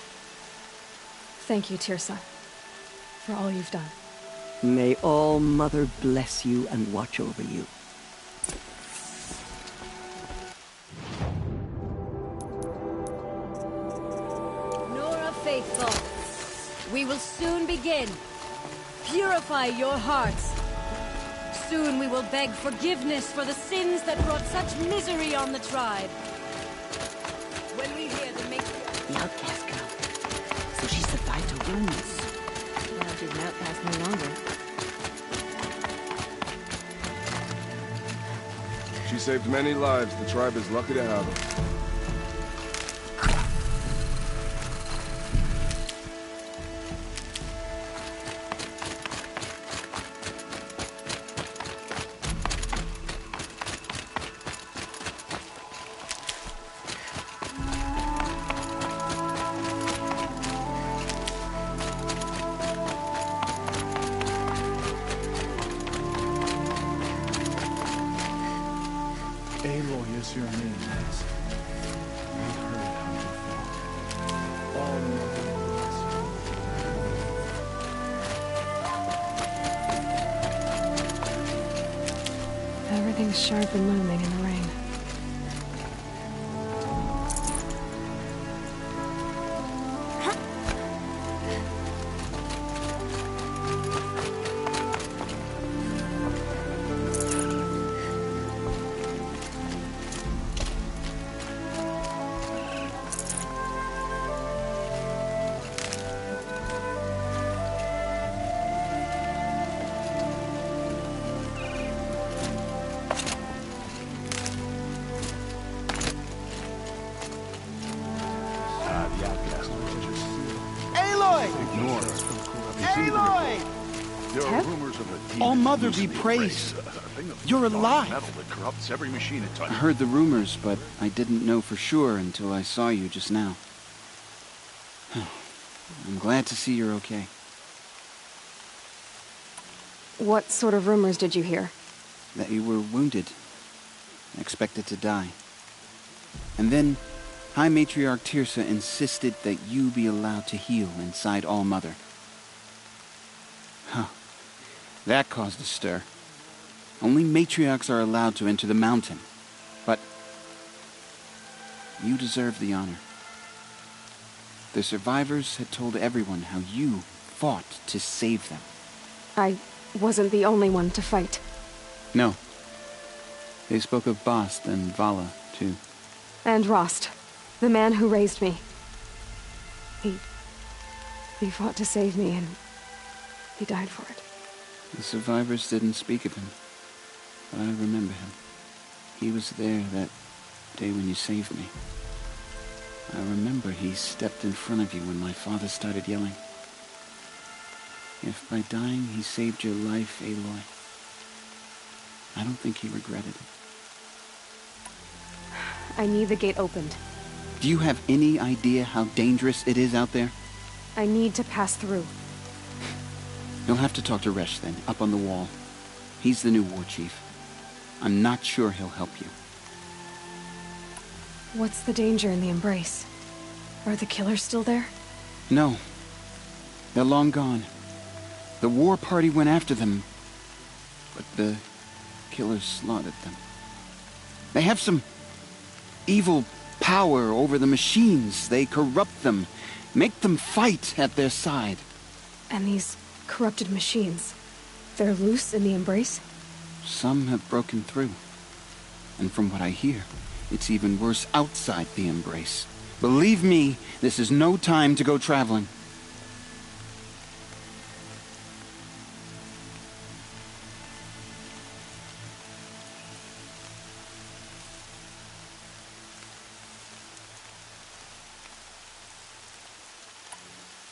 Thank you, Tirsa, for all you've done. May All-Mother bless you and watch over you. Nora Faithful, we will soon begin. Purify your hearts. Soon we will beg forgiveness for the sins that brought such misery on the tribe. When we hear the matriarch... The outcast girl. So she survived her wounds. Well, she's an outcast no longer. She saved many lives. The tribe is lucky to have her. Aloy is your name, yes. We heard how you fought. All-Mother bless you. Everything's sharp and looming in the rain. All-Mother be praised. You're alive. I heard the rumors, but I didn't know for sure until I saw you just now. I'm glad to see you're okay. What sort of rumors did you hear? That you were wounded, expected to die. And then High Matriarch Tirsa insisted that you be allowed to heal inside All-Mother. Huh. That caused a stir. Only matriarchs are allowed to enter the mountain. But you deserve the honor. The survivors had told everyone how you fought to save them. I wasn't the only one to fight. No. They spoke of Bast and Vala, too. And Rost, the man who raised me. He fought to save me, and he died for it. The survivors didn't speak of him, but I remember him. He was there that day when you saved me. I remember he stepped in front of you when my father started yelling. If by dying he saved your life, Aloy, I don't think he regretted it. I need the gate opened. Do you have any idea how dangerous it is out there? I need to pass through. You'll have to talk to Resh then, up on the wall. He's the new war chief. I'm not sure he'll help you. What's the danger in the Embrace? Are the killers still there? No. They're long gone. The war party went after them, but the killers slaughtered them. They have some evil power over the machines. They corrupt them, make them fight at their side. And these corrupted machines, they're loose in the Embrace? Some have broken through. And from what I hear, it's even worse outside the Embrace. Believe me, this is no time to go traveling.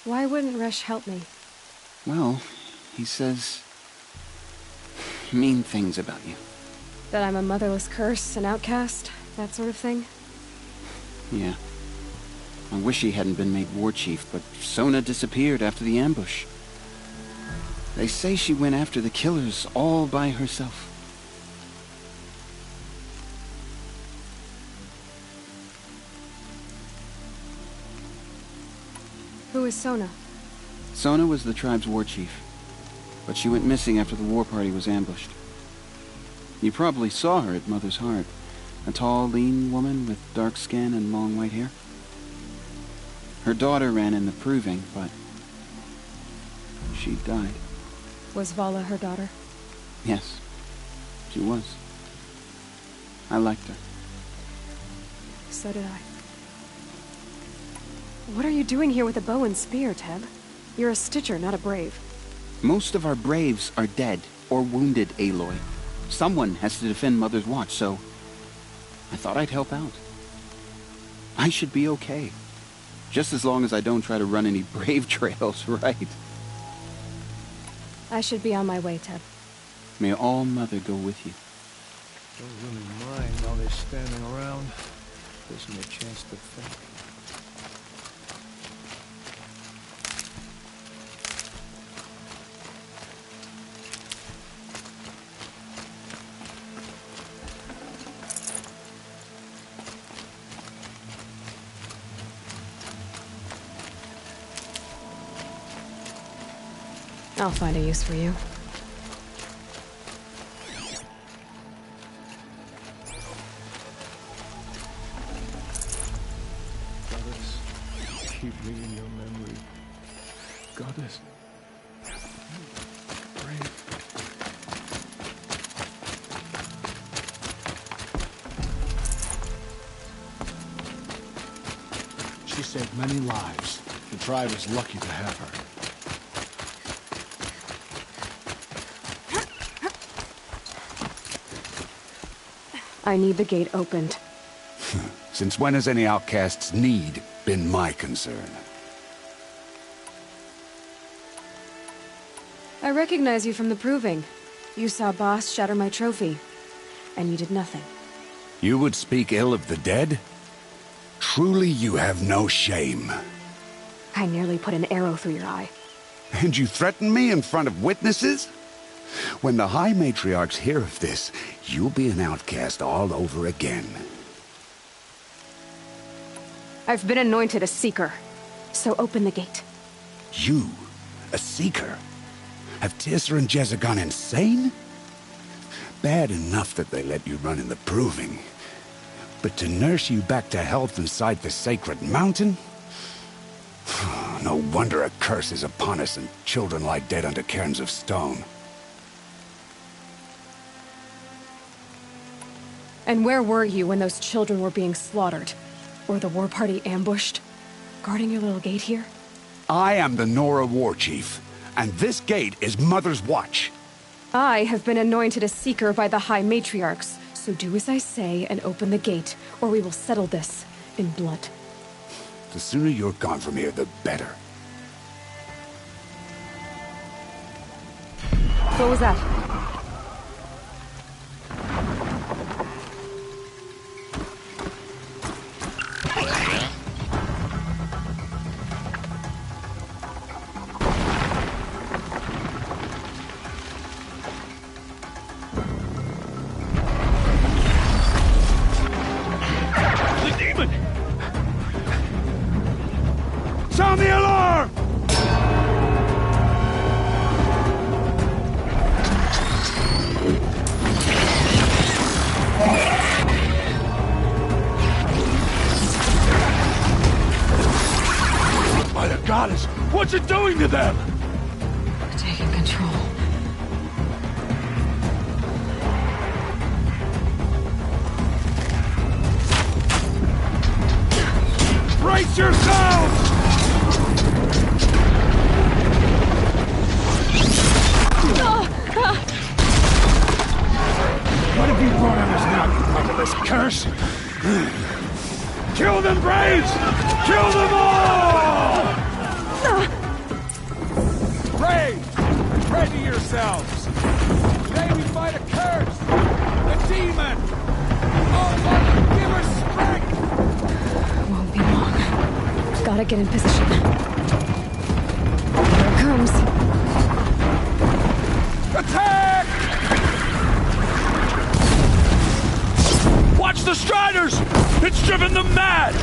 Why wouldn't Resh help me? Well, he says mean things about you. That I'm a motherless curse, an outcast, that sort of thing? Yeah. I wish he hadn't been made war chief, but Sona disappeared after the ambush. They say she went after the killers all by herself. Who is Sona? Sona was the tribe's war chief, but she went missing after the war party was ambushed. You probably saw her at Mother's Heart. A tall, lean woman with dark skin and long white hair. Her daughter ran in the proving, but she died. Was Vala her daughter? Yes, she was. I liked her. So did I. What are you doing here with a bow and spear, Teb? You're a Stitcher, not a Brave. Most of our Braves are dead or wounded, Aloy. Someone has to defend Mother's Watch, so I thought I'd help out. I should be okay. Just as long as I don't try to run any Brave trails, right? I should be on my way, Teb. May all Mother go with you. Don't really mind all this standing around. Gives me a chance to think. I'll find a use for you. Goddess, keep me in your memory. Goddess. Brave. She saved many lives. The tribe is lucky to have her. I need the gate opened. Since when has any outcast's need been my concern? I recognize you from the proving. You saw Boss shatter my trophy, and you did nothing. You would speak ill of the dead? Truly you have no shame. I nearly put an arrow through your eye. And you threaten me in front of witnesses? When the High Matriarchs hear of this, you'll be an outcast all over again. I've been anointed a Seeker, so open the gate. You, a Seeker? Have Tirsa and Jezza gone insane? Bad enough that they let you run in the proving. But to nurse you back to health inside the sacred mountain? No wonder a curse is upon us and children lie dead under cairns of stone. And where were you when those children were being slaughtered? Or the war party ambushed? Guarding your little gate here? I am the Nora War Chief, and this gate is Mother's Watch. I have been anointed a Seeker by the High Matriarchs, so do as I say and open the gate, or we will settle this in blood. The sooner you're gone from here, the better. What was that? The demon! Sound the alarm! By the goddess, what's it doing to them? Taking control. Brace yourselves! What have you brought on us now, you motherless curse? Kill them, Braves! Kill them all! Braves, ready yourselves! Today we fight a curse! A demon! Oh, Mother, give her strength! Won't be long. Gotta get in position. Here it comes. Attack! Watch the Striders! It's driven them mad!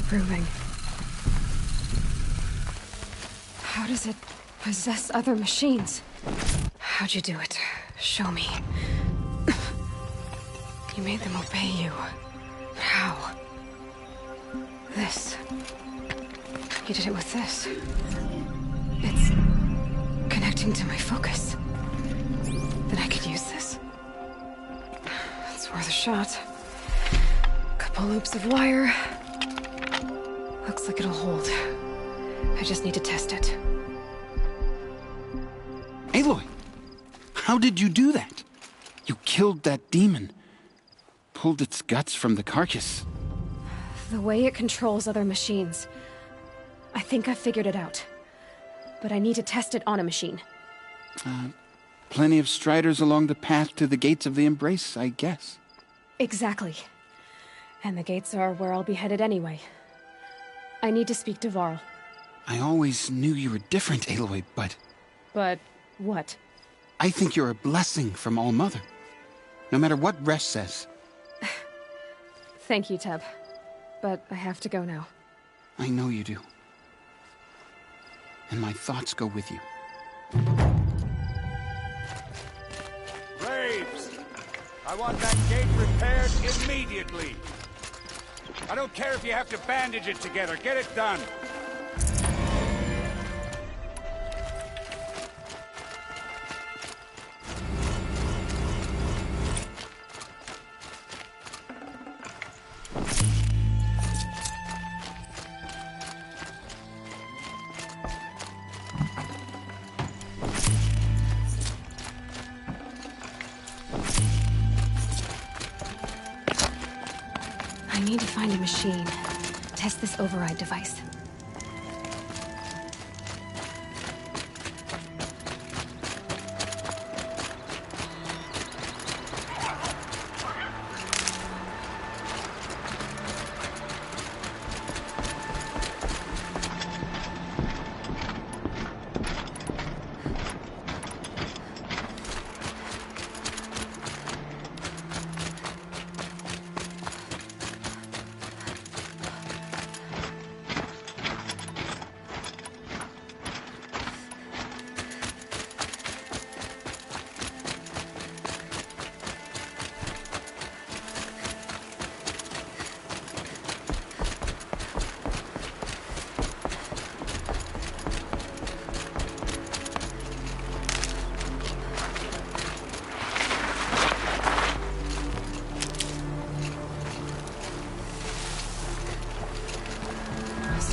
Proving. How does it possess other machines? How'd you do it? Show me. You made them obey you. But how? This. You did it with this. It's connecting to my focus. Then I could use this. It's worth a shot. Couple loops of wire. Looks like it'll hold. I just need to test it. Aloy, how did you do that? You killed that demon. Pulled its guts from the carcass. The way it controls other machines. I think I figured it out. But I need to test it on a machine. Plenty of striders along the path to the gates of the Embrace, I guess. Exactly. And the gates are where I'll be headed anyway. I need to speak to Varl. I always knew you were different, Aloy, but... But what? I think you're a blessing from All-Mother. No matter what Resh says. Thank you, Teb. But I have to go now. I know you do. And my thoughts go with you. Graves! I want that gate repaired immediately. I don't care if you have to bandage it together. Get it done. I need to find a machine. Test this override device.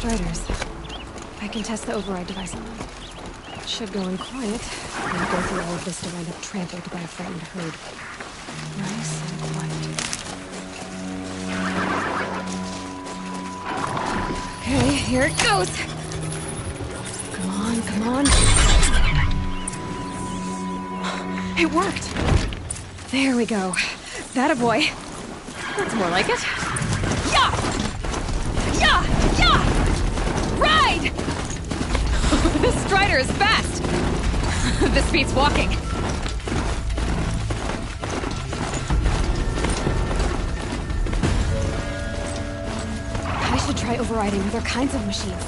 Striders. I can test the override device on them. It should go in quiet. I'll go through all of this to wind up trampled by a frightened herd. Nice and quiet. Okay, here it goes! Come on, come on. It worked! There we go. That a boy. That's more like it. Yeah! Yeah! Yeah! Ride! This Strider is fast! This beats walking. I should try overriding other kinds of machines.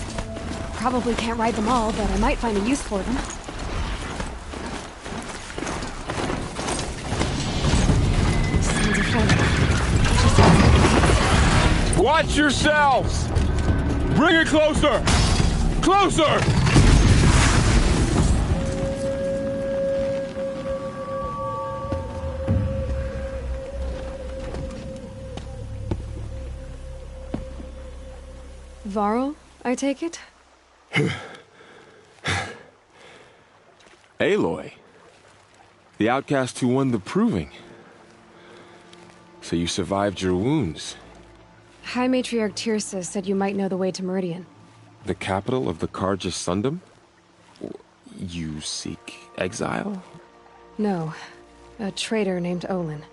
Probably can't ride them all, but I might find a use for them. Sounds of fun. Watch yourselves! Bring it closer! Closer! Varl, I take it? Aloy. The outcast who won the proving. So you survived your wounds. High Matriarch Tirsa said you might know the way to Meridian. The capital of the Carja Sundom? You seek exile? No. A traitor named Olin.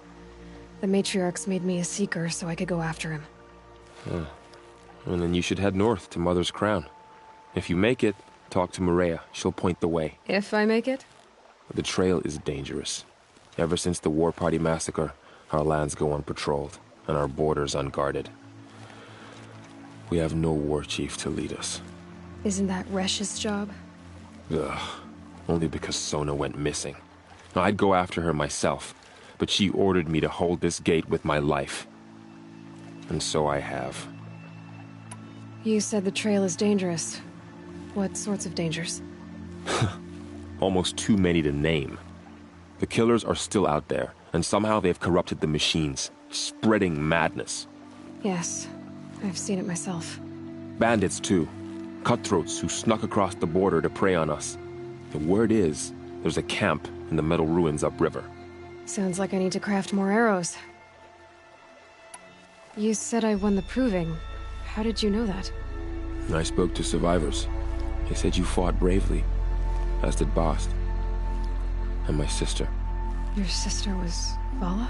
The Matriarchs made me a seeker so I could go after him. Huh. Well, then you should head north to Mother's Crown. If you make it, talk to Maria. She'll point the way. If I make it? The trail is dangerous. Ever since the War Party massacre, our lands go unpatrolled, and our borders unguarded. We have no war chief to lead us. Isn't that Resh's job? Ugh. Only because Sona went missing. Now, I'd go after her myself, but she ordered me to hold this gate with my life. And so I have. You said the trail is dangerous. What sorts of dangers? Almost too many to name. The killers are still out there, and somehow they've corrupted the machines, spreading madness. Yes, I've seen it myself. Bandits, too. Cutthroats who snuck across the border to prey on us. The word is, there's a camp in the metal ruins upriver. Sounds like I need to craft more arrows. You said I won the proving. How did you know that? I spoke to survivors. They said you fought bravely, as did Bast. And my sister. Your sister was Vala?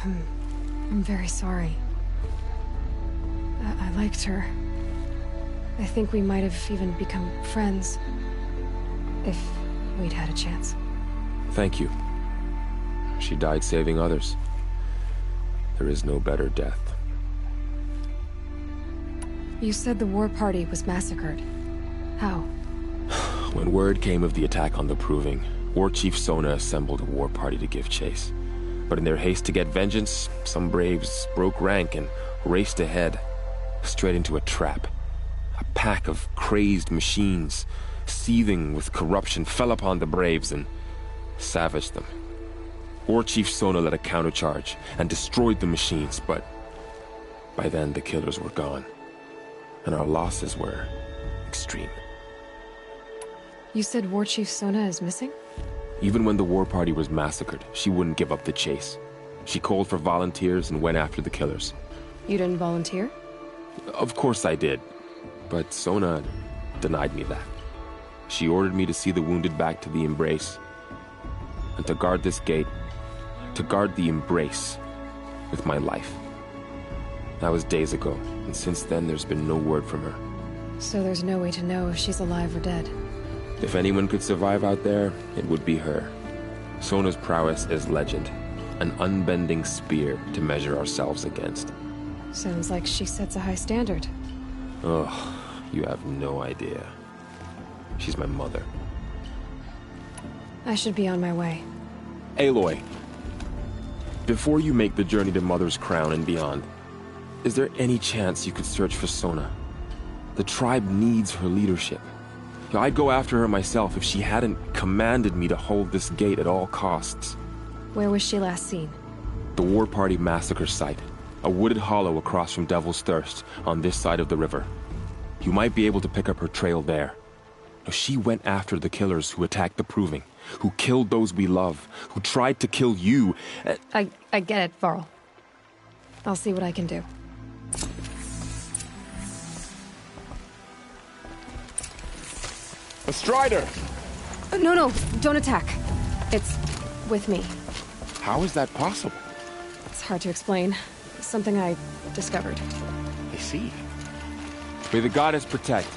I'm very sorry. I liked her. I think we might have even become friends. If we'd had a chance. Thank you. She died saving others. There is no better death. You said the war party was massacred. How? When word came of the attack on the Proving, War Chief Sona assembled a war party to give chase. But in their haste to get vengeance, some braves broke rank and raced ahead, straight into a trap. A pack of crazed machines, seething with corruption, fell upon the braves and savaged them. War Chief Sona led a countercharge and destroyed the machines, but by then the killers were gone, and our losses were extreme. You said War Chief Sona is missing? Even when the war party was massacred, she wouldn't give up the chase. She called for volunteers and went after the killers. You didn't volunteer? Of course I did, but Sona denied me that. She ordered me to see the wounded back to the Embrace, and to guard this gate, to guard the Embrace with my life. That was days ago, and since then there's been no word from her. So there's no way to know if she's alive or dead. If anyone could survive out there, it would be her. Sona's prowess is legend, an unbending spear to measure ourselves against. Sounds like she sets a high standard. Ugh, you have no idea. She's my mother. I should be on my way. Aloy, before you make the journey to Mother's Crown and beyond, is there any chance you could search for Sona? The tribe needs her leadership. I'd go after her myself if she hadn't commanded me to hold this gate at all costs. Where was she last seen? The War Party massacre site. A wooded hollow across from Devil's Thirst, on this side of the river. You might be able to pick up her trail there. She went after the killers who attacked the Proving, who killed those we love, who tried to kill you. I get it, Varl. I'll see what I can do. A Strider! No, don't attack. It's with me. How is that possible? It's hard to explain. Something I discovered. I see. May the goddess protect.